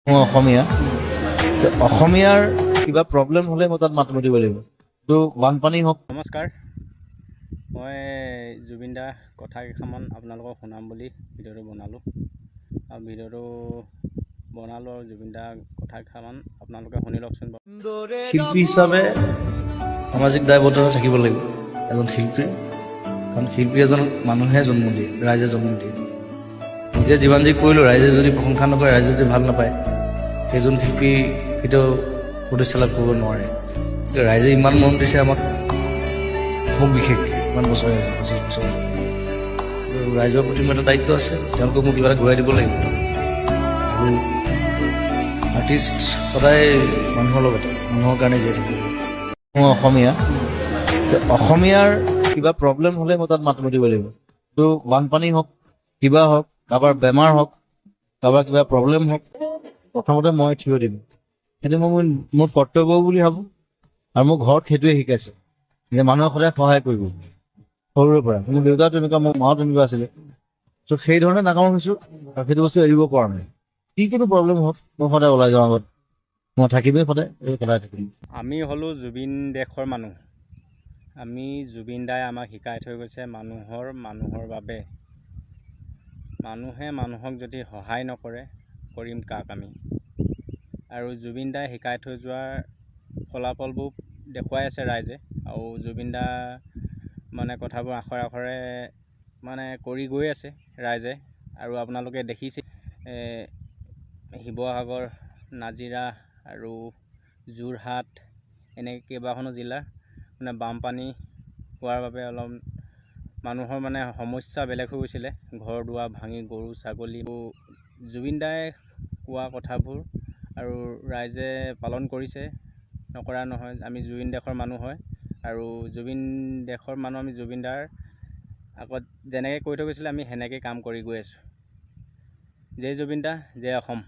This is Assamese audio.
মই অসমীয়া অসমীয়াৰ কিবা প্ৰব্লেম হ'লে মই তাত মাত মাতিব লাগিব তো বানপানী হওক। নমস্কাৰ, মই জুবিন দাৰ কথা কেইটামান আপোনালোকক শুনাম বুলি ভিডিঅ'টো বনালোঁ আৰু জুবিন দাৰ কথা কেইটামান আপোনালোকে শুনি লওকচোন। শিল্পী হিচাপে সামাজিক দায়বদ্ধতা থাকিব লাগিব এজন শিল্পীৰ, কাৰণ শিল্পী এজন মানুহে জন্ম দিয়ে, ৰাইজে জন্ম দিয়ে। নিজে যিমান যি কৰিলোঁ ৰাইজে যদি প্ৰশংসা নকৰে, ৰাইজে যদি ভাল নাপায়, সেইজন শিল্পী কেতিয়াও প্ৰতিষ্ঠা লাভ কৰিব নোৱাৰে। ৰাইজে ইমান মৰম দিছে আমাক, খুব বিশেষকৈ ইমান বছৰ 25 বছৰ। ৰাইজৰ প্ৰতি মোৰ এটা দায়িত্ব আছে, তেওঁলোকক মোক কিবা এটা ঘূৰাই দিব লাগিব। আৰু আৰ্টিষ্ট সদায় মানুহৰ লগতে, মানুহৰ কাৰণে জীয়াই থাকিব। মই অসমীয়া, অসমীয়াৰ কিবা প্ৰব্লেম হ'লে মই তাত মাত মাতিব লাগিব। তো বানপানী হওক, কিবা হওক, কাৰোবাৰ বেমাৰ হওক, কাৰোবাৰ কিবা প্ৰব্লেম হওক, প্ৰথমতে মই থিয় দিম। সেইটো মই মোৰ কৰ্তব্য বুলি ভাবোঁ আৰু মোৰ ঘৰত সেইটোৱে শিকাইছে যে মানুহক সদায় সহায় কৰিব। সৰুৰে পৰা মোৰ দেউতাও তেনেকুৱা, মোৰ মাও তেনেকুৱা আছিলে। ত' সেই ধৰণে ডাঙৰ হৈছোঁ আৰু সেইটো বস্তু এৰিব পৰা নাই। যিকোনো প্ৰব্লেম হওক মই সদায় ওলাই যাওঁ আগত, মই থাকিমেই সদায়, সদায় থাকিম। আমি হ'লোঁ জুবিন দেশৰ মানুহ। জুবিন দাই আমাক শিকাই থৈ গৈছে মানুহৰ বাবে। মানুহে মানুহক যদি সহায় নকৰে, কৰিম কাক আমি। আৰু জুবিন দাই শিকাই থৈ যোৱাৰ ফলাফলবোৰ দেখুৱাই আছে ৰাইজে, আৰু জুবিন দা কথাবোৰ আখৰে আখৰে কৰি গৈ আছে ৰাইজে। আৰু আপোনালোকে দেখিছে শিৱসাগৰ, নাজিৰা আৰু যোৰহাট এনেকৈ কেইবাখনো জিলাৰ বানপানী হোৱাৰ বাবে অলপ মানুহৰ সমস্যা বেলেগ হৈ গৈছিলে। ঘৰ দুৱাৰ ভাঙি গৰু ছাগলী, জুবিন দাই কোৱা কথাবোৰ আৰু ৰাইজে পালন কৰিছে, নকৰা নহয়। আমি জুবিন দেশৰ মানুহ হয় আৰু জুবিন দেশৰ মানুহ। আমি জুবিন দাৰ আগত যেনেকৈ কৈ থৈ গৈছিলে আমি সেনেকৈ কাম কৰি গৈ আছোঁ। জয় জুবিন দা, জয় অসম।